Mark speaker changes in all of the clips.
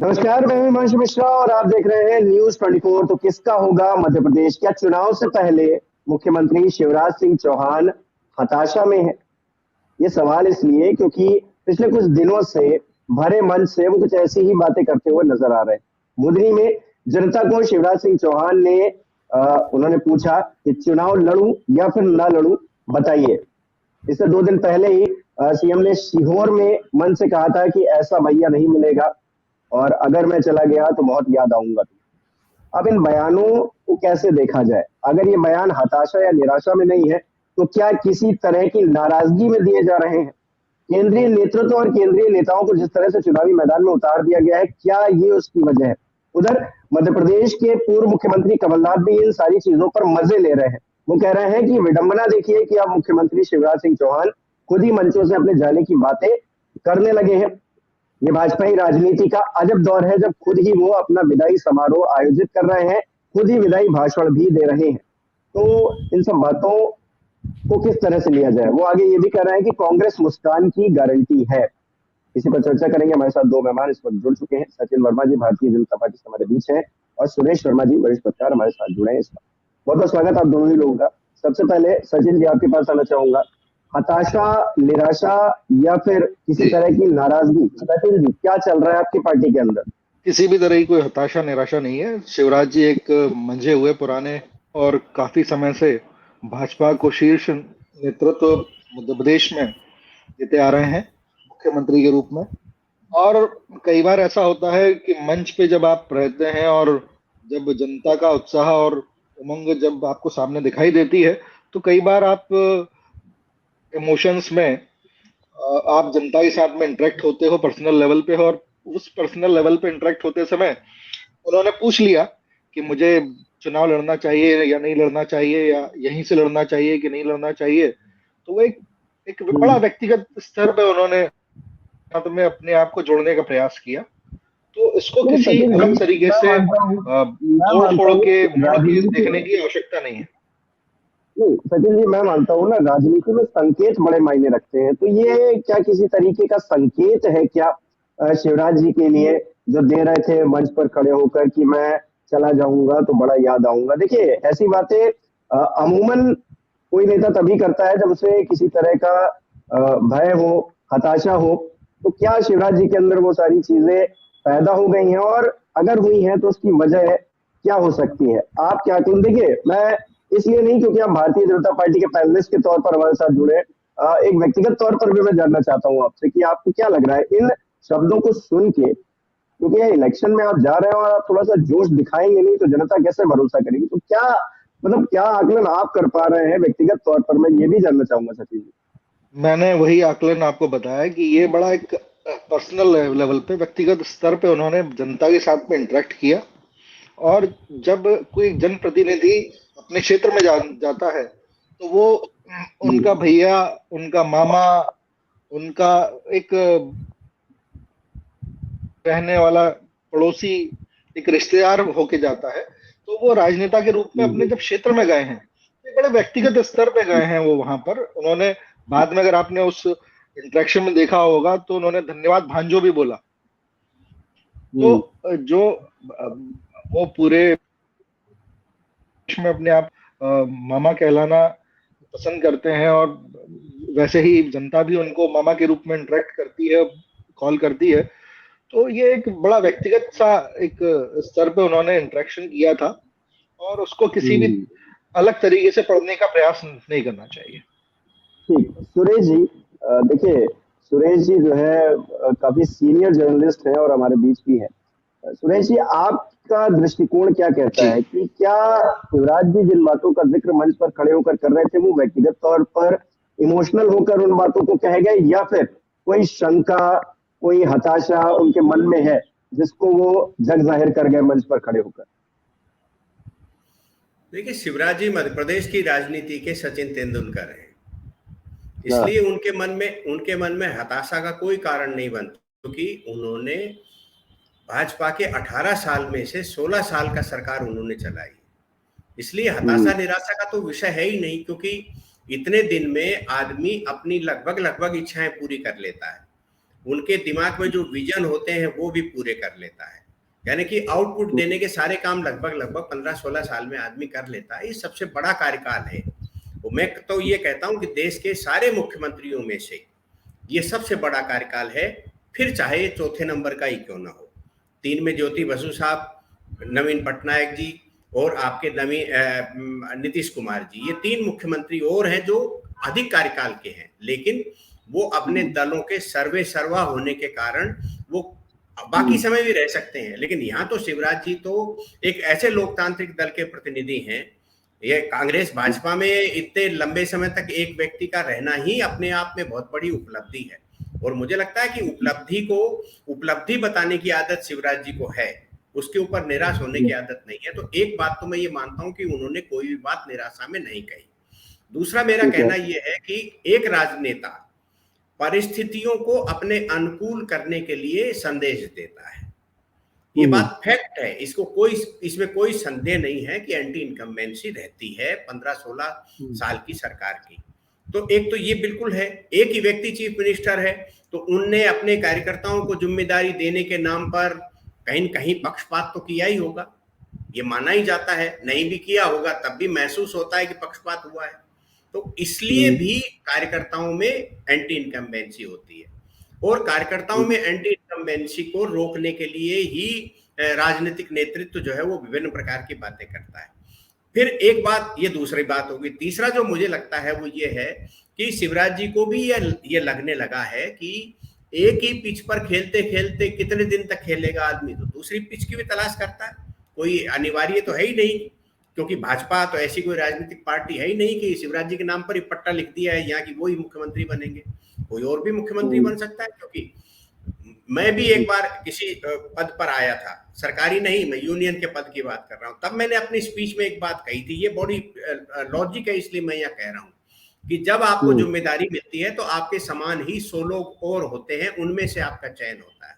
Speaker 1: नमस्कार, मैं हूं हिमांशु मिश्रा और आप देख रहे हैं न्यूज 24। तो किसका होगा मध्य प्रदेश? क्या चुनाव से पहले मुख्यमंत्री शिवराज सिंह चौहान हताशा में है? ये सवाल इसलिए क्योंकि पिछले कुछ दिनों से भरे मन से वो कुछ ऐसी ही बातें करते हुए नजर आ रहे हैं। बुधनी में जनता को शिवराज सिंह चौहान ने उन्होंने पूछा कि चुनाव लड़ूं या फिर ना लड़ूं, बताइए। इससे 2 दिन पहले ही सीएम ने सीहोर में मन से कहा था कि ऐसा भैया नहीं मिलेगा और अगर मैं चला गया तो बहुत याद आऊंगा। अब इन बयानों को कैसे देखा जाए? अगर ये बयान हताशा या निराशा में नहीं है तो क्या किसी तरह की नाराजगी में दिए जा रहे हैं? केंद्रीय नेतृत्व और केंद्रीय नेताओं को जिस तरह से चुनावी मैदान में उतार दिया गया है, क्या ये उसकी वजह है? उधर मध्य प्रदेश के पूर्व मुख्यमंत्री कमलनाथ भी इन सारी चीजों पर मजे ले रहे हैं। वो कह रहे हैं कि विडंबना देखिए कि अब मुख्यमंत्री शिवराज सिंह चौहान खुद ही मंचों से अपने जाने की बातें करने लगे हैं। ये भाजपाई राजनीति का अजब दौर है जब खुद ही वो अपना विदाई समारोह आयोजित कर रहे हैं, खुद ही विदाई भाषण भी दे रहे हैं। तो इन सब बातों को किस तरह से लिया जाए? वो आगे ये भी कह रहे हैं कि कांग्रेस मुस्कान की गारंटी है। इसी पर चर्चा करेंगे। हमारे साथ 2 मेहमान इस वक्त जुड़ चुके हैं। सचिन वर्मा जी भारतीय जनता पार्टी से हमारे बीच हैं और सुरेश वर्मा जी वरिष्ठ पत्रकार हमारे साथ जुड़े हैं इस वक्त। बहुत बहुत स्वागत आप दोनों ही लोगों का। सबसे पहले सचिन जी आपके पास आना चाहूंगा। हताशा, निराशा या फिर किसी तरह की नाराजगी? सचिन जी, क्या चल रहा है आपकी पार्टी के अंदर?
Speaker 2: किसी भी तरह की कोई हताशा निराशा नहीं है। शिवराज जी एक मंझे हुए पुराने और काफी समय से भाजपा को शीर्ष नेतृत्व मध्य प्रदेश में देते आ रहे हैं मुख्यमंत्री के रूप में। और कई बार ऐसा होता है कि मंच पे जब आप रहते हैं और जब जनता का उत्साह और उमंग जब आपको सामने दिखाई देती है तो कई बार आप इमोशंस में आप जनता के साथ में इंटरेक्ट होते हो पर्सनल लेवल पे। और उस पर्सनल लेवल पे इंटरेक्ट होते समय उन्होंने पूछ लिया कि मुझे चुनाव लड़ना चाहिए या नहीं लड़ना चाहिए, या यहीं से लड़ना चाहिए कि नहीं लड़ना चाहिए। तो वो एक एक बड़ा व्यक्तिगत स्तर पे उन्होंने साथ में अपने आप को जोड़ने का प्रयास किया। तो इसको
Speaker 1: लेकिन
Speaker 2: किसी
Speaker 1: सचिन जी,
Speaker 2: अलग तरीके
Speaker 1: मैं
Speaker 2: से
Speaker 1: मानता हूँ
Speaker 2: तोड़ फोड़ के
Speaker 1: कि
Speaker 2: मोड़ के
Speaker 1: राजनीति
Speaker 2: देखने
Speaker 1: में,
Speaker 2: की आवश्यकता नहीं है।
Speaker 1: नहीं सचिन जी, मैं मानता हूँ ना, राजनीति में संकेत बड़े मायने रखते हैं। तो ये क्या किसी तरीके का संकेत है क्या शिवराज जी के लिए, जो दे रहे थे मंच पर खड़े होकर कि मैं चला जाऊंगा तो बड़ा याद आऊंगा? देखिए, ऐसी बातें अमूमन कोई नेता तभी करता है जब उसे किसी तरह का भय हो, हताशा हो। तो क्या शिवराज जी के अंदर वो सारी चीजें पैदा हो गई हैं, और अगर हुई हैं तो उसकी वजह क्या हो सकती है? आप क्या कहें? देखिए, मैं इसलिए नहीं क्योंकि आप भारतीय जनता पार्टी के पैनलिस्ट के तौर पर हमारे साथ जुड़े, एक व्यक्तिगत तौर पर भी मैं जानना चाहता हूं आपसे कि आपको क्या लग रहा है इन शब्दों को सुन के? क्योंकि ये इलेक्शन में आप जा रहे हैं और आप थोड़ा सा जोश दिखाएंगे नहीं तो जनता कैसे भरोसा करेगी? तो क्या, मतलब क्या आकलन आप कर पा रहे हैं व्यक्तिगत तौर पर? मैं ये भी जानना चाहूंगा सचिन जी।
Speaker 2: मैंने वही आकलन आपको बताया कि ये बड़ा एक पर्सनल लेवल पे व्यक्तिगत स्तर पे उन्होंने जनता के साथ में इंटरेक्ट किया। और जब कोई जनप्रतिनिधि अपने क्षेत्र में जाता है तो वो
Speaker 1: जी।
Speaker 2: उनका भैया, उनका मामा, उनका एक रहने वाला पड़ोसी, एक रिश्तेदार होके जाता है। तो वो राजनेता के रूप में अपने
Speaker 1: जी।
Speaker 2: जब क्षेत्र में गए हैं, एक बड़े व्यक्तिगत स्तर पे गए हैं वो वहां पर। उन्होंने बाद में, अगर आपने उस इंटरेक्शन में देखा होगा, तो उन्होंने धन्यवाद भांजो भी बोला। तो
Speaker 1: हम्म।
Speaker 2: जो वो पूरे देश में अपने आप मामा कहलाना पसंद करते हैं, और वैसे ही जनता भी उनको मामा के रूप में इंटरेक्ट करती है, कॉल करती है। तो ये एक बड़ा व्यक्तिगत सा एक स्तर पे उन्होंने इंटरेक्शन किया था, और उसको किसी भी
Speaker 1: हम्म।
Speaker 2: अलग तरीके से पढ़ने का प्रयास नहीं करना चाहिए।
Speaker 1: ठीक। सुरेश जी, देखिए, सुरेश जी जो है काफी सीनियर जर्नलिस्ट हैं और हमारे बीच भी है। सुरेश जी, आपका दृष्टिकोण क्या कहता
Speaker 2: जी,
Speaker 1: है कि क्या शिवराज जी जिन बातों का जिक्र मंच पर खड़े होकर कर रहे थे वो व्यक्तिगत तौर पर इमोशनल होकर उन बातों को कह गए, या फिर कोई शंका, कोई हताशा उनके मन में है जिसको वो जग जाहिर कर गए मंच पर खड़े होकर?
Speaker 3: देखिए, शिवराज जी मध्य प्रदेश की राजनीति के सचिन तेंदुलकर हैं।
Speaker 1: हाँ।
Speaker 3: इसलिए उनके मन में हताशा का कोई कारण नहीं बनता, क्योंकि उन्होंने भाजपा के 18 साल में से 16 साल का सरकार उन्होंने चलाई। इसलिए
Speaker 1: हम्म।
Speaker 3: हताशा निराशा का तो विषय है ही नहीं, क्योंकि इतने दिन में आदमी अपनी लगभग लगभग इच्छाएं पूरी कर लेता है। उनके दिमाग में जो विजन होते हैं वो भी पूरे कर लेता है। यानी कि आउटपुट देने के सारे काम लगभग 15-16 साल में आदमी कर लेता है। ये सबसे बड़ा कार्यकाल है। मैं तो ये कहता हूं कि देश के सारे मुख्यमंत्रियों में से ये सबसे बड़ा कार्यकाल है, फिर चाहे चौथे नंबर का ही क्यों ना हो। 3 में ज्योति बसु साहब, नवीन पटनायक जी और आपके नीतीश कुमार जी, ये 3 मुख्यमंत्री और हैं जो अधिक कार्यकाल के हैं, लेकिन वो अपने दलों के सर्वे सर्वा होने के कारण वो बाकी समय भी रह सकते हैं। लेकिन यहाँ तो शिवराज जी तो एक ऐसे लोकतांत्रिक दल के प्रतिनिधि हैं। ये कांग्रेस भाजपा में इतने लंबे समय तक एक व्यक्ति का रहना ही अपने आप में बहुत बड़ी उपलब्धि है, और मुझे लगता है कि उपलब्धि को उपलब्धि बताने की आदत शिवराज जी को है, उसके ऊपर निराश होने की आदत नहीं है। तो एक बात तो मैं ये मानता हूं कि उन्होंने कोई भी बात निराशा में नहीं कही। दूसरा मेरा कहना यह है कि एक राजनेता परिस्थितियों को अपने अनुकूल करने के लिए संदेश देता है, ये बात फैक्ट है, इसमें कोई संदेह नहीं है कि एंटी इनकम्बेंसी रहती है 15-16 साल की सरकार की। तो एक तो ये बिल्कुल है, एक ही व्यक्ति चीफ मिनिस्टर है, तो उनने अपने कार्यकर्ताओं को जिम्मेदारी देने के नाम पर कहीं न कहीं पक्षपात तो किया ही होगा, ये माना ही जाता है। नहीं भी किया होगा तब भी महसूस होता है कि पक्षपात हुआ है। तो इसलिए भी कार्यकर्ताओं में एंटी इनकम्बेंसी होती है, और कार्यकर्ताओं में एंटी इनकम्बेंसी को रोकने के लिए ही राजनीतिक नेतृत्व जो है वो विभिन्न प्रकार की बातें करता है। फिर एक बात, ये दूसरी बात होगी। तीसरा जो मुझे लगता है वो ये है कि शिवराज जी को भी ये लगने लगा है कि एक ही पिच पर खेलते खेलते कितने दिन तक खेलेगा आदमी, तो दूसरी पिच की भी तलाश करता है। कोई अनिवार्य तो है ही नहीं, क्योंकि भाजपा तो ऐसी कोई राजनीतिक पार्टी है ही नहीं कि शिवराज जी के नाम पर ही पट्टा लिख दिया है यहाँ की वो ही मुख्यमंत्री बनेंगे। कोई और भी मुख्यमंत्री बन सकता है, क्योंकि मैं भी एक बार किसी पद पर आया था, सरकारी नहीं, मैं यूनियन के पद की बात कर रहा हूं। तब मैंने अपनी स्पीच में एक बात कही थी, ये बड़ी लॉजिक है इसलिए मैं यहाँ कह रहा हूं कि जब आपको जिम्मेदारी मिलती है तो आपके समान ही 100 लोग और होते हैं, उनमें से आपका चयन होता है।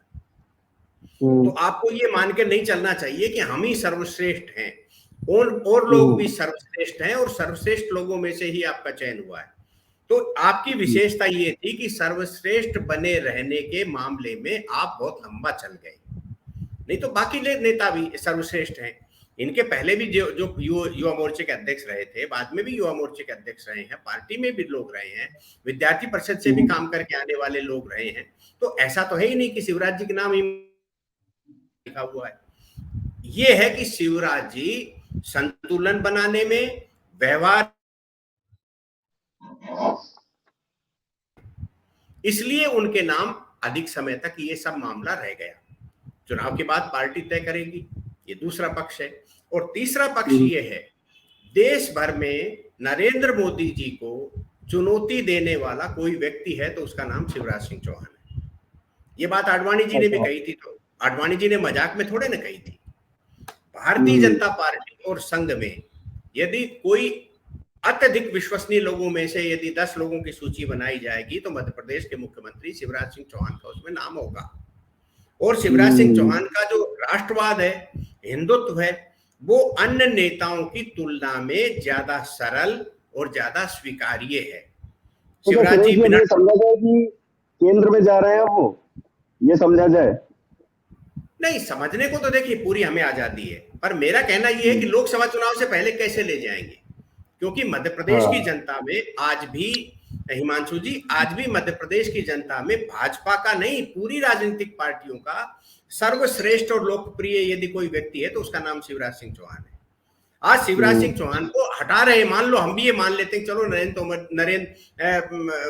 Speaker 3: तो आपको ये मान के नहीं चलना चाहिए कि हम ही सर्वश्रेष्ठ हैं, और लोग भी सर्वश्रेष्ठ हैं, और सर्वश्रेष्ठ लोगों में से ही आपका चयन हुआ है। तो आपकी विशेषता ये थी कि सर्वश्रेष्ठ बने रहने के मामले में आप बहुत लंबा चल गए, नहीं तो बाकी नेता भी सर्वश्रेष्ठ हैं। इनके पहले भी जो युवा मोर्चे के अध्यक्ष रहे थे, बाद में भी युवा मोर्चे के अध्यक्ष रहे हैं, पार्टी में भी लोग रहे हैं, विद्यार्थी परिषद से भी काम करके आने वाले लोग रहे हैं। तो ऐसा तो है ही नहीं कि शिवराज जी के नाम ही लिखा हुआ है। ये है कि शिवराज जी संतुलन बनाने में, व्यवहार, इसलिए उनके नाम अधिक समय तक ये सब मामला रह गया। चुनाव के बाद पार्टी तय करेगी, ये दूसरा पक्ष है। और तीसरा पक्ष ये है, देश भर में नरेंद्र मोदी जी को चुनौती देने वाला कोई व्यक्ति है तो उसका नाम शिवराज सिंह चौहान है। ये बात आडवाणी जी ने भी कही थी, तो आडवाणी जी ने मजाक में थोड़े ना कही थी। भारतीय जनता पार्टी और संघ में यदि कोई अत्यधिक विश्वसनीय लोगों में से यदि 10 लोगों की सूची बनाई जाएगी तो मध्य प्रदेश के मुख्यमंत्री शिवराज सिंह चौहान का उसमें नाम होगा। और शिवराज सिंह चौहान का जो राष्ट्रवाद है, हिंदुत्व है, वो अन्य नेताओं की तुलना में ज्यादा सरल और ज्यादा स्वीकार्य है।
Speaker 1: तो शिवराज जी बिना समझा जाए कि केंद्र में जा रहे हैं वो, ये समझा जाए?
Speaker 3: नहीं, समझने को तो देखिए पूरी हमें आजादी है, पर मेरा कहना यह है कि लोकसभा चुनाव से पहले कैसे ले जाएंगे, क्योंकि मध्य प्रदेश की जनता में आज भी, हिमांशु जी, आज भी मध्य प्रदेश की जनता में भाजपा का नहीं, पूरी राजनीतिक पार्टियों का सर्वश्रेष्ठ और लोकप्रिय यदि कोई व्यक्ति है तो उसका नाम शिवराज सिंह चौहान है। आज शिवराज सिंह चौहान को हटा रहे, मान लो हम भी ये मान लेते हैं, चलो नरेंद्र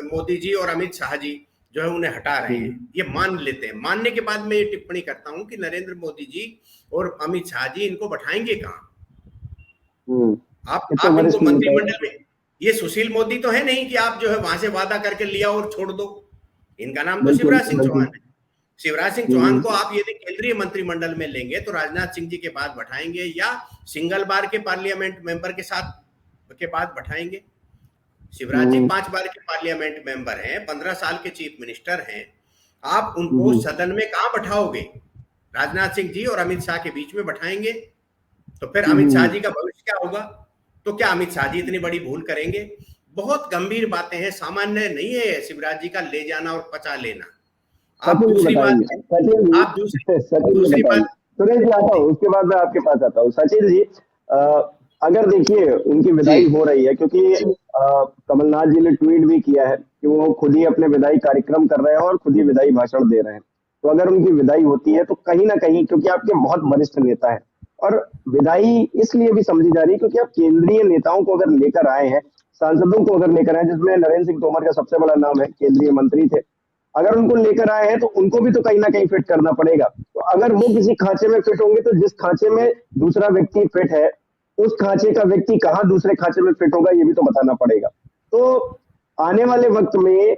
Speaker 3: मोदी जी और अमित शाह जी जो है उन्हें हटा रहे हैं, ये मान लेते हैं। मानने के बाद मैं ये टिप्पणी करता हूं कि नरेंद्र मोदी जी और अमित शाह जी इनको बैठाएंगे कहां? आप इनको मंत्रिमंडल में, ये सुशील मोदी तो है नहीं कि आप जो है वहां से वादा करके लिया और छोड़ दो। इनका नाम तो शिवराज सिंह चौहान है। शिवराज सिंह चौहान को आप यदि केंद्रीय मंत्रिमंडल में लेंगे तो राजनाथ सिंह जी के बाद बैठाएंगे या सिंगल बार के पार्लियामेंट मेंबर के साथ के बाद बैठाएंगे। शिवराज जी 5 बार के पार्लियामेंट मेंबर हैं, 15 साल के चीफ मिनिस्टर हैं। आप उनको सदन में कहां बैठाओगे? राजनाथ सिंह जी और अमित शाह के बीच में बैठाएंगे तो फिर अमित शाह जी का भविष्य क्या होगा? तो क्या अमित शाह जी इतनी बड़ी भूल करेंगे? बहुत गंभीर बातें हैं, सामान्य नहीं है शिवराज जी का ले जाना और पचा लेना। आप
Speaker 1: सचिन जी
Speaker 3: दूसरी बात
Speaker 1: बताएंगे, सचिन जी
Speaker 3: आप दूसरी
Speaker 1: सचिन जी
Speaker 3: दूसरी
Speaker 1: बताएंगे।
Speaker 3: बात
Speaker 1: सुरेश जी आता हूँ, उसके बाद मैं आपके पास आता हूँ। सचिन जी, अगर देखिए उनकी
Speaker 2: जी।
Speaker 1: विदाई हो रही है, क्योंकि कमलनाथ जी ने ट्वीट भी किया है कि वो खुद ही अपने विदाई कार्यक्रम कर रहे हैं और खुद ही विदाई भाषण दे रहे हैं। तो अगर उनकी विदाई होती है तो कहीं ना कहीं, क्योंकि आपके बहुत वरिष्ठ नेता है, और विदाई इसलिए भी समझी जा रही है क्योंकि आप केंद्रीय नेताओं को अगर लेकर आए हैं, सांसदों को अगर लेकर आए, जिसमें नरेंद्र सिंह तोमर का सबसे बड़ा नाम है, केंद्रीय मंत्री थे, अगर उनको लेकर आए हैं तो उनको भी तो कहीं ना कहीं फिट करना पड़ेगा। तो अगर वो किसी खांचे में फिट होंगे तो जिस खांचे में दूसरा व्यक्ति फिट है, उस खांचे का व्यक्ति कहाँ दूसरे खांचे में फिट होगा, ये भी तो बताना पड़ेगा। तो आने वाले वक्त में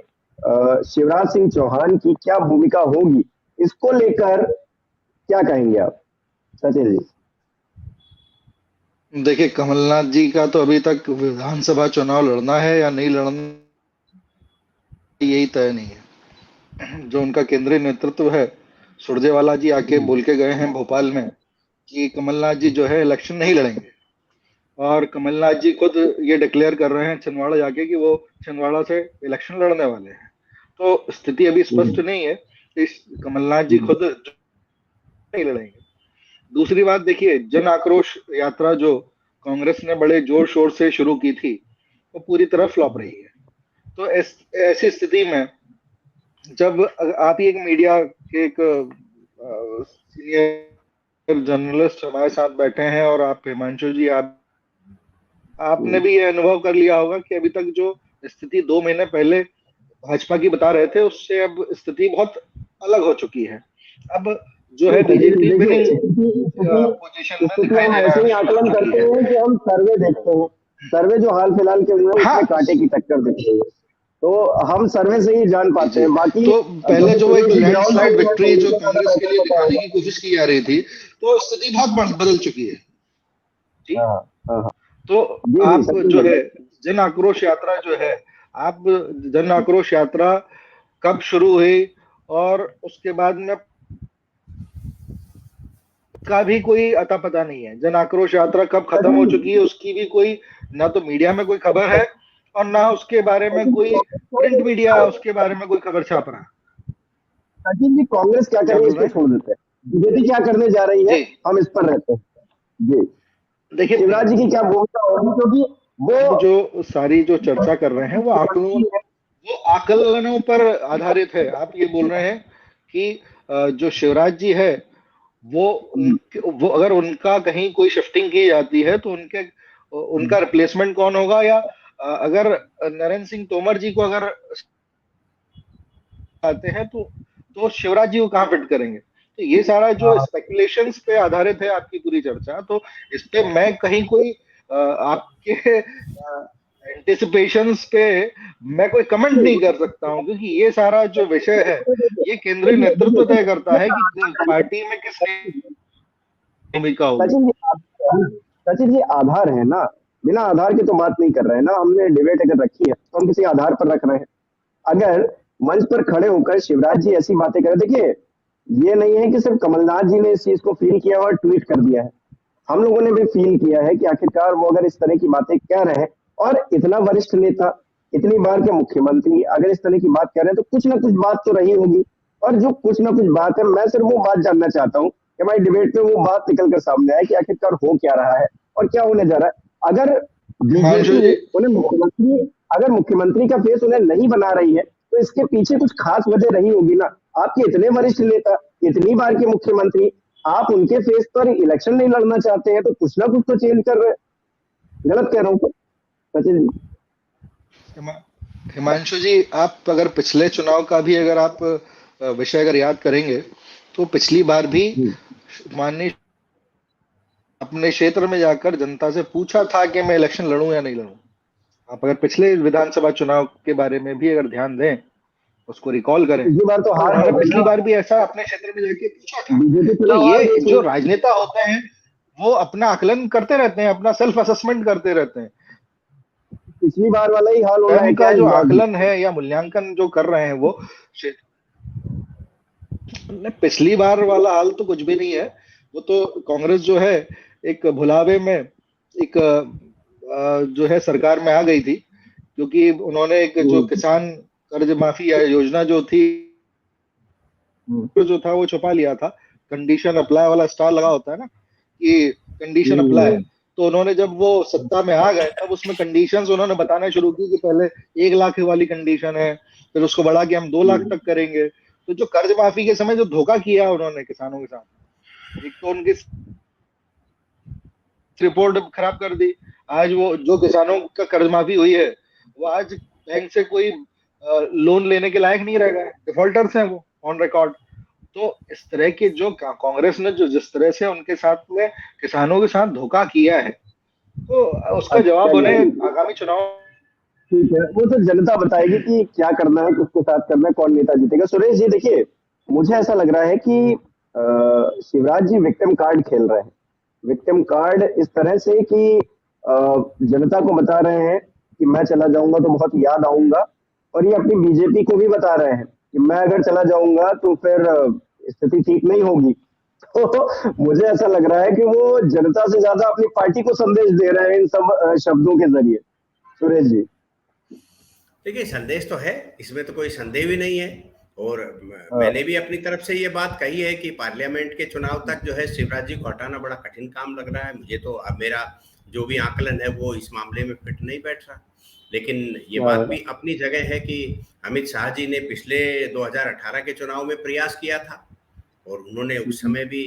Speaker 1: शिवराज सिंह चौहान की क्या भूमिका होगी, इसको लेकर क्या कहेंगे आप, सचिन जी?
Speaker 2: देखिए, कमलनाथ जी का तो अभी तक विधानसभा चुनाव लड़ना है या नहीं लड़ना, यही तय नहीं है। जो उनका केंद्रीय नेतृत्व है, सुरजेवाला जी आके बोल के गए हैं भोपाल में कि कमलनाथ जी जो है इलेक्शन नहीं लड़ेंगे, और कमलनाथ जी खुद ये डिक्लेयर कर रहे हैं छिंदवाड़ा जाके कि वो छिंदवाड़ा से इलेक्शन लड़ने वाले हैं। तो स्थिति अभी स्पष्ट नहीं है, इस कमलनाथ जी खुद नहीं लड़ेंगे। दूसरी बात देखिए, जन आक्रोश यात्रा जो कांग्रेस ने बड़े जोर शोर से शुरू की थी, वो पूरी तरह फ्लॉप रही है। तो ऐसी स्थिति में जब आप ही एक मीडिया के एक सीनियर जर्नलिस्ट हमारे साथ बैठे हैं, और आप हिमांशु जी, आपने भी ये अनुभव कर लिया होगा कि अभी तक जो स्थिति 2 महीने पहले भाजपा की बता रहे थे, उससे अब स्थिति बहुत अलग हो चुकी है। अब जो है बीजेपी विनिंग पोजीशन में दिखाई
Speaker 1: हम
Speaker 2: दे रहा
Speaker 1: ऐसे
Speaker 2: है,
Speaker 1: ही
Speaker 2: शुरुआत
Speaker 1: आकलन
Speaker 2: चुकी
Speaker 1: करते
Speaker 2: है।
Speaker 1: हैं कि हम सर्वे देखते हैं, सर्वे जो हाल फिलहाल के हुए हैं
Speaker 2: हाँ
Speaker 1: उसमें कांटे की टक्कर दिख रही है, तो हम सर्वे से ही जान
Speaker 2: जी
Speaker 1: पाते
Speaker 2: जी।
Speaker 1: हैं। बाकी
Speaker 2: तो पहले
Speaker 1: क्योंकि
Speaker 2: जो एक
Speaker 1: Suresh ji ground
Speaker 2: landslide
Speaker 1: rule में
Speaker 2: विक्ट्री जो
Speaker 1: उनको ज्यादा
Speaker 2: कांग्रेस के
Speaker 1: बेहतर
Speaker 2: लिए
Speaker 1: पता
Speaker 2: दिखाने
Speaker 1: होगा।
Speaker 2: की कोशिश की जा रही थी, तो स्थिति बहुत बदल चुकी है जी।
Speaker 1: हाँ हाँ हाँ।
Speaker 2: तो
Speaker 1: जी जी,
Speaker 2: आप
Speaker 1: सचिन
Speaker 2: जो
Speaker 1: जी।
Speaker 2: है जन आक्रोश यात्रा जो है, आप जन आक्रोश यात्रा कब शुरू हुई और उसके बाद में का भी कोई अता पता नहीं है। जन आक्रोश यात्रा कब खत्म हो
Speaker 1: सचिन
Speaker 2: चुकी है उसकी भी कोई, ना तो मीडिया में कोई खबर है, और ना उसके बारे में कोई प्रिंट मीडिया उसके बारे में कोई खबर छाप रहा।
Speaker 1: सचिन जी, कांग्रेस क्या कर
Speaker 2: क्या
Speaker 1: रही है
Speaker 2: बोल
Speaker 1: इसको
Speaker 2: रहे हैं
Speaker 1: छोड़ देते हैं, बीजेपी क्या करने जा रही है
Speaker 2: जी?
Speaker 1: हम इस पर रहते हैं जी।
Speaker 2: देखिए,
Speaker 1: शिवराज जी की क्या भूमिका होगी, क्योंकि वो
Speaker 2: अब जो सारी जो चर्चा कर रहे हैं वो आकलनों पर आधारित है। आप ये बोल रहे हैं कि जो शिवराज जी है वो अगर उनका कहीं कोई शिफ्टिंग की जाती है तो उनका रिप्लेसमेंट कौन होगा, या अगर नरेंद्र सिंह तोमर जी को अगर आते हैं तो शिवराज जी को कहाँ फिट करेंगे। तो ये सारा जो स्पेकुलेशंस पे आधारित है आपकी पूरी चर्चा, तो इस पे मैं कहीं कोई आपके एंटिसिपेशंस पे मैं कोई कमेंट नहीं कर सकता हूं, क्योंकि ये सारा जो विषय है ये केंद्रीय नेतृत्व तय करता है कि पार्टी में किस भूमिका होगी।
Speaker 1: सचिन जी, सचिन जी आधार है ना, बिना आधार के तो बात नहीं कर रहे हैं ना। हमने डिबेट अगर रखी है तो हम किसी आधार पर रख रहे हैं। अगर मंच पर खड़े होकर शिवराज जी ऐसी बातें करें, देखिए ये नहीं है कि सिर्फ कमलनाथ जी ने इस चीज को फील किया और ट्वीट कर दिया है, हम लोगों ने भी फील किया है कि आखिरकार वो अगर इस तरह की बातें कह रहे हैं, और इतना वरिष्ठ नेता, इतनी बार के मुख्यमंत्री अगर इस तरह की बात कर रहे हैं तो कुछ ना कुछ बात तो रही होगी। और जो कुछ ना कुछ बात है, मैं सिर्फ वो बात जानना चाहता हूँ कि भाई डिबेट में वो बात निकल कर सामने आए कि आखिरकार हो क्या रहा है और क्या होने जा रहा है। अगर
Speaker 2: हिमांशु
Speaker 1: बीजेपी
Speaker 2: जी,
Speaker 1: उन्हें मुख्यमंत्री, अगर मुख्यमंत्री का फेस उन्हें नहीं बना रही है तो इसके पीछे कुछ खास वजह रही होगी ना। आपके इतने वरिष्ठ नेता, इतनी बार के मुख्यमंत्री, आप उनके फेस पर इलेक्शन नहीं लड़ना चाहते हैं तो कुछ ना कुछ तो चेंज कर रहे हैं। गलत कह रहा हूँ तो सचिन जी?
Speaker 2: हिमांशु जी, आप अगर पिछले चुनाव का भी अगर आप विषय अगर याद करेंगे, तो पिछली बार भी माननीय अपने क्षेत्र में जाकर जनता से पूछा था कि मैं इलेक्शन लड़ूं या नहीं लड़ूं। आप अगर पिछले विधानसभा चुनाव के बारे में भी अगर ध्यान दें, उसको रिकॉल करें,
Speaker 1: पिछली बार तो
Speaker 2: तो
Speaker 1: हार
Speaker 2: उन्होंने
Speaker 1: गए
Speaker 2: पिछली
Speaker 1: ना,
Speaker 2: बार भी ऐसा अपने क्षेत्र में जाके पूछा था।
Speaker 1: बीजेपी
Speaker 2: तो
Speaker 1: चुनाव हार
Speaker 2: ये
Speaker 1: गई
Speaker 2: जो
Speaker 1: थी।
Speaker 2: राजनेता होते हैं वो अपना आकलन करते रहते हैं, अपना सेल्फ असेसमेंट करते रहते हैं।
Speaker 1: पिछली बार वाला ही हाल होना है
Speaker 2: स्वयं
Speaker 1: क्या
Speaker 2: का
Speaker 1: इस
Speaker 2: जो
Speaker 1: बार भी?
Speaker 2: आकलन है या मूल्यांकन जो कर रहे हैं वो पिछली बार वाला हाल तो कुछ भी नहीं है। वो तो कांग्रेस जो है एक भुलावे में एक जो है सरकार में आ गई थी, क्योंकि उन्होंने एक जो किसान कर्ज माफी योजना जो थी जो था वो छुपा लिया था, कंडीशन अप्लाई वाला स्टार लगा होता है ना कि कंडीशन अप्लाई। तो उन्होंने जब वो सत्ता में आ गए तब उसमें कंडीशंस उन्होंने बताना शुरू की कि पहले 1 लाख वाली कंडीशन है, फिर उसको बढ़ा के हम 2 लाख तक करेंगे। तो जो कर्ज माफी के समय जो धोखा किया उन्होंने किसानों के साथ, एक तो उनकी रिपोर्ट खराब कर दी। आज वो जो किसानों का कर्ज माफी हुई है वो आज बैंक से कोई लोन लेने के लायक नहीं रह गए, डिफॉल्टर्स हैं वो ऑन रिकॉर्ड। तो इस तरह के जो कांग्रेस ने जो जिस तरह से उनके साथ में किसानों के साथ धोखा किया है, तो उसका जवाब उन्हें आगामी चुनाव।
Speaker 1: ठीक है, वो तो जनता बताएगी कि क्या करना है, किसके साथ करना है, कौन नेता जीतेगा। सुरेश जी देखिए, मुझे ऐसा लग रहा है कि शिवराज जी विक्टिम कार्ड खेल रहे हैं। विक्टिम कार्ड इस तरह से कि जनता को बता रहे हैं कि मैं चला जाऊंगा तो बहुत याद आऊंगा, और ये अपनी बीजेपी को भी बता रहे हैं कि मैं अगर चला जाऊंगा तो फिर स्थिति ठीक नहीं होगी। तो मुझे ऐसा लग रहा है कि वो जनता से ज्यादा अपनी पार्टी को संदेश दे रहे हैं इन सब शब्दों के जरिए। सुरेश जी
Speaker 3: देखिए, संदेश तो है, इसमें तो कोई संदेह भी नहीं है। और मैंने भी अपनी तरफ से ये बात कही है कि पार्लियामेंट के चुनाव तक जो है शिवराज जी को हटाना बड़ा कठिन काम लग रहा है मुझे। तो अब मेरा जो भी आकलन है वो इस मामले में फिट नहीं बैठ रहा। लेकिन ये बात भी अपनी जगह है कि अमित शाह जी ने पिछले 2018 के चुनाव में प्रयास किया था, और उन्होंने उस समय भी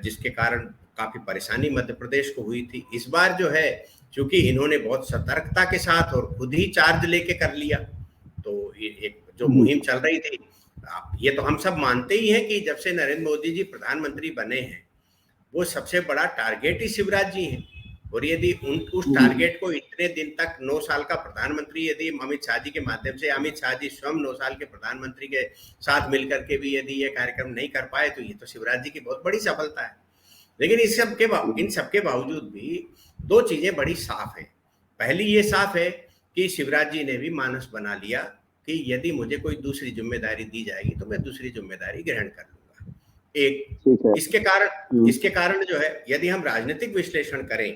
Speaker 3: जिसके कारण काफी परेशानी मध्य प्रदेश को हुई थी। इस बार जो है क्योंकि इन्होंने बहुत सतर्कता के साथ और खुद ही चार्ज लेके कर लिया, तो एक जो मुहिम चल रही थी, ये तो हम सब मानते ही हैं कि जब से नरेंद्र मोदी जी प्रधानमंत्री बने हैं वो सबसे बड़ा टारगेट ही शिवराज जी हैं। और यदि उस टारगेट को इतने दिन तक 9 साल का प्रधानमंत्री यदि अमित शाह जी के माध्यम से, अमित शाह जी स्वयं 9 साल के प्रधानमंत्री के साथ मिलकर के भी यदि ये कार्यक्रम नहीं कर पाए, तो ये तो शिवराज जी की बहुत बड़ी सफलता है। लेकिन इन सबके बावजूद भी 2 चीजें बड़ी साफ है। पहली ये साफ है कि शिवराज जी ने भी मानस बना लिया कि यदि मुझे कोई दूसरी जिम्मेदारी दी जाएगी तो मैं दूसरी जिम्मेदारी ग्रहण कर लूंगा। एक इसके कारण जो है, यदि हम राजनीतिक विश्लेषण करें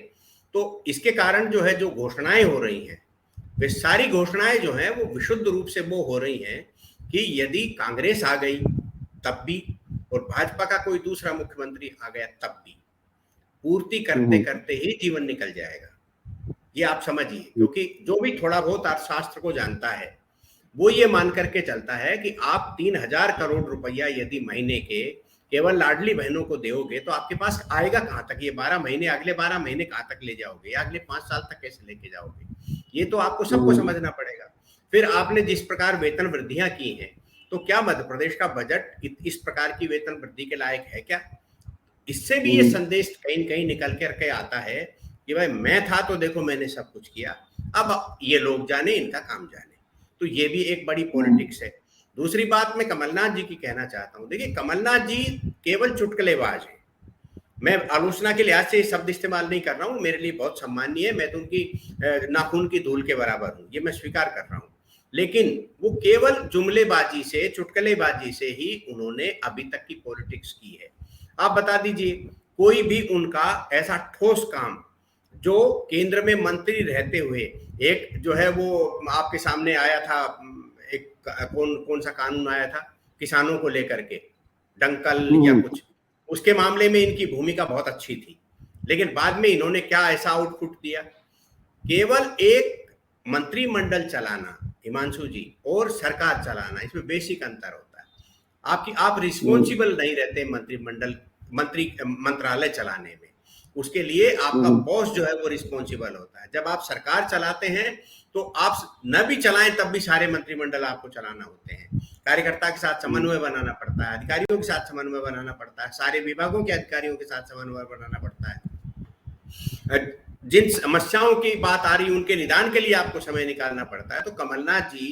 Speaker 3: तो इसके कारण जो है जो घोषणाएं हो रही हैं, वे सारी घोषणाएं जो हैं वो विशुद्ध रूप से वो हो रही हैं कि यदि कांग्रेस आ गई तब भी, और भाजपा का कोई दूसरा मुख्यमंत्री आ गया तब भी, पूर्ति करते करते ही जीवन निकल जाएगा। ये आप समझिए, क्योंकि जो भी थोड़ा बहुत अर्थशास्त्र को जानता है वो ये मान करके चलता है कि आप 3000 करोड़ रुपया यदि महीने के केवल लाडली बहनों को दोगे तो आपके पास आएगा कहां तक? ये 12 महीने, अगले 12 महीने कहां तक ले जाओगे, या अगले 5 साल तक कैसे लेके जाओगे? ये तो आपको सबको समझना पड़ेगा। फिर आपने जिस प्रकार वेतन वृद्धियां की हैं, तो क्या मध्य प्रदेश का बजट इस प्रकार की वेतन वृद्धि के लायक है क्या? इससे भी ये संदेश कहीं कहीं निकल करके आता है कि भाई मैं था तो देखो मैंने सब कुछ किया, अब ये लोग जाने, इनका काम जाने। तो ये भी एक बड़ी पॉलिटिक्स है। दूसरी बात मैं कमलनाथ जी की कहना चाहता हूं। देखिए, कमलनाथ जी केवल चुटकुलेबाज हैं। मैं आलोचना के लिहाज से शब्द इस्तेमाल नहीं कर रहा हूं, मेरे लिए बहुत सम्माननीय है, मैं तो उनकी नाखून की धूल के बराबर हूं, ये मैं स्वीकार कर रहा हूं। लेकिन वो केवल जुमलेबाजी से, चुटकुलेबाजी से ही उन्होंने अभी तक की पॉलिटिक्स की है। आप बता दीजिए कोई भी उनका ऐसा ठोस काम जो केंद्र में मंत्री रहते हुए, एक जो है वो आपके सामने आया था, एक कौन सा कानून आया था किसानों को लेकर के, डंकल या कुछ, उसके मामले में इनकी भूमिका बहुत अच्छी थी। लेकिन बाद में इन्होंने क्या ऐसा आउटपुट दिया? केवल एक मंत्रिमंडल चलाना हिमांशु जी और सरकार चलाना, इसमें बेसिक अंतर होता है। आप रिस्पॉन्सिबल नहीं रहते मंत्रालय चलाने में, उसके लिए आपका बॉस जो है वो रिस्पॉन्सिबल होता है। जब आप सरकार चलाते हैं तो आप न भी चलाएं तब भी सारे मंत्रिमंडल आपको चलाना होते हैं। कार्यकर्ता के साथ समन्वय बनाना पड़ता है, अधिकारियों के साथ समन्वय बनाना पड़ता है, सारे विभागों के अधिकारियों के साथ समन्वय बनाना पड़ता है। जिन समस्याओं की बात आ रही उनके निदान के लिए आपको समय निकालना पड़ता है। तो कमलनाथ जी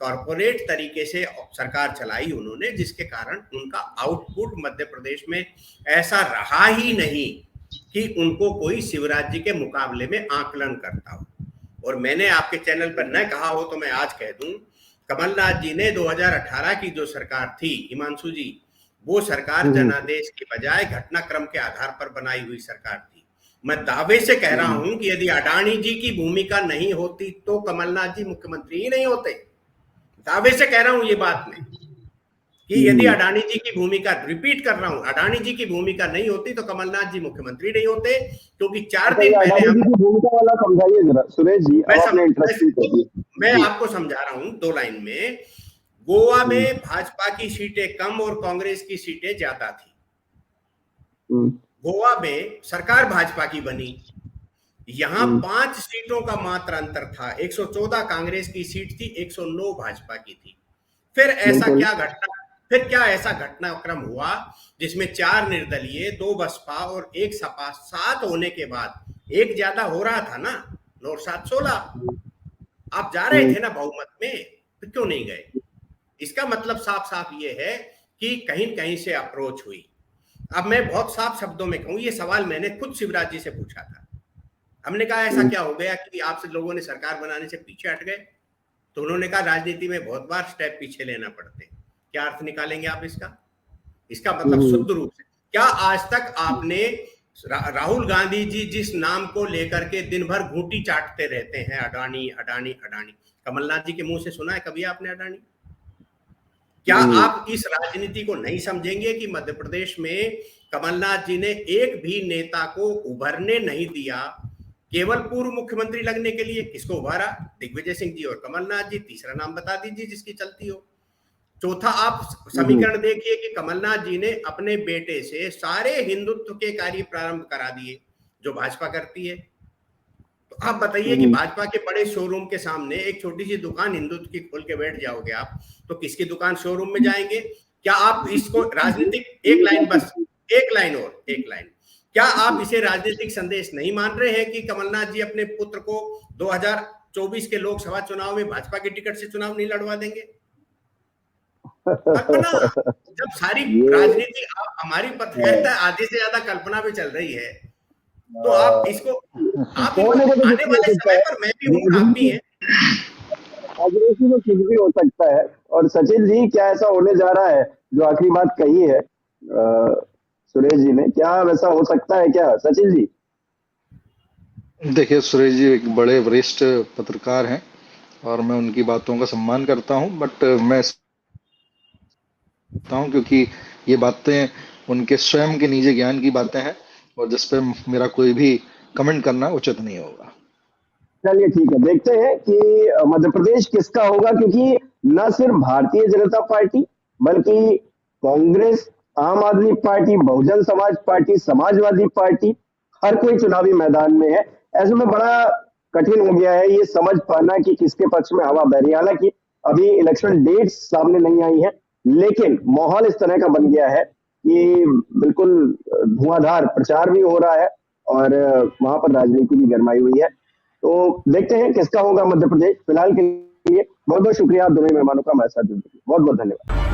Speaker 3: कॉर्पोरेट तरीके से सरकार चलाई उन्होंने, जिसके कारण उनका आउटपुट मध्य प्रदेश में ऐसा रहा ही नहीं कि उनको कोई शिवराज जी के मुकाबले में आकलन करता हो। और मैंने आपके चैनल पर न कहा हो तो मैं आज कह दूं, कमलनाथ जी ने 2018 की जो सरकार थी हिमांशु जी, वो सरकार जनादेश की बजाय घटनाक्रम के आधार पर बनाई हुई सरकार थी। मैं दावे से कह रहा हूं कि यदि अडानी जी की भूमिका नहीं होती तो कमलनाथ जी मुख्यमंत्री ही नहीं होते। दावे से कह रहा हूं ये बात मैं, कि यदि अडानी जी की भूमिका, रिपीट कर रहा हूं, अडानी जी की भूमिका नहीं होती तो कमलनाथ जी मुख्यमंत्री नहीं होते, क्योंकि 4 दिन पहले
Speaker 1: अडानी जी
Speaker 3: हम,
Speaker 1: की भूमिका वाला समझाइए जरा सुरेश जी, अब आपने इंटरेस्टिंग कर दी।
Speaker 3: मैं
Speaker 1: जी।
Speaker 3: आपको समझा रहा हूं 2 लाइन में। गोवा में भाजपा की सीटें कम और कांग्रेस की सीटें ज्यादा थी। गोवा में सरकार भाजपा की बनी, यहां 5 सीटों का मात्र अंतर था, 114 कांग्रेस की सीट थी, 109 भाजपा की थी। फिर ऐसा घटनाक्रम हुआ जिसमें 4 निर्दलीय, 2 बसपा और 1 सपा, 7 होने के बाद, एक ज्यादा हो रहा था ना, 9 7 16, आप जा रहे थे ना बहुमत में, तो क्यों नहीं गए? इसका मतलब साफ साफ ये है कि कहीं कहीं से अप्रोच हुई। अब मैं बहुत साफ शब्दों में कहूं, ये सवाल मैंने खुद शिवराज जी से पूछा था। हमने कहा ऐसा क्या हो गया कि आप लोगों ने सरकार बनाने से पीछे हट गए? तो उन्होंने कहा राजनीति में बहुत बार स्टेप पीछे लेना पड़ते हैं। क्या अर्थ निकालेंगे आप इसका? इसका मतलब शुद्ध रूप से, क्या आज तक आपने राहुल गांधी जी जिस नाम को लेकर के दिन भर घूंटी चाटते रहते हैं, अडानी अडानी अडानी, कमलनाथ जी के मुंह से सुना है कभी आपने अडानी? क्या आप इस राजनीति को नहीं समझेंगे कि मध्य प्रदेश में कमलनाथ जी ने एक भी नेता को उभरने नहीं दिया, केवल पूर्व मुख्यमंत्री लगने के लिए? किसको उभारा? दिग्विजय सिंह जी और कमलनाथ जी। तीसरा नाम बता दीजिए जिसकी चलती हो। चौथा, आप समीकरण देखिए कि कमलनाथ जी ने अपने बेटे से सारे हिंदुत्व के कार्य प्रारंभ करा दिए जो भाजपा करती है। तो आप बताइए कि भाजपा के बड़े शोरूम के सामने एक छोटी सी दुकान हिंदुत्व की खोल के बैठ जाओगे आप, तो किसकी दुकान शोरूम में जाएंगे? क्या आप इसको राजनीतिक, एक लाइन बस, एक लाइन, क्या आप इसे राजनीतिक संदेश नहीं मान रहे हैं कि कमलनाथ जी अपने पुत्र को 2024 के लोकसभा चुनाव में भाजपा की टिकट से चुनाव नहीं लड़वा देंगे? कल्पना, जब सारी राजनीति हमारी पत्रकारिता आधे से ज्यादा कल्पना पे चल रही है, तो आप इसको, आप आने वाले समय पर मैं भी हूँ, आप भी हैं,
Speaker 1: राजनीति में कुछ भी हो सकता है। और सचिन जी, क्या ऐसा होने जा रहा है जो आखिरी बात कही है सुरेश जी ने, क्या वैसा हो सकता है क्या सचिन जी?
Speaker 2: देखिए, सुरेश जी एक बड़े वरिष्ठ पत्रकार हैं और मैं उनकी बातों का सम्मान करता हूं, बट मैं हूं क्योंकि ये बातें उनके स्वयं के निजी ज्ञान की बातें हैं और जिस पे मेरा कोई भी कमेंट करना उचित नहीं होगा।
Speaker 1: चलिए ठीक है, देखते हैं कि मध्य प्रदेश किसका होगा, क्योंकि न सिर्फ भारतीय जनता पार्टी बल्कि कांग्रेस, आम आदमी party, Bahujan Samaj party, Samajwadi party, हर कोई चुनावी मैदान में है। ऐसे में बड़ा कठिन हो गया है ये समझ पाना कि किसके पक्ष में हवा बह रही है। हालांकि अभी इलेक्शन डेट्स सामने नहीं आई है, लेकिन माहौल इस तरह का बन गया है कि बिल्कुल धुआंधार प्रचार भी हो रहा है और वहां पर राजनीति भी गरमाई हुई है। तो देखते हैं किसका होगा मध्य प्रदेश। फिलहाल के लिए बहुत बहुत शुक्रिया आप दोनों मेहमानों का हमारे साथ जुड़ने के लिए। बहुत बहुत धन्यवाद।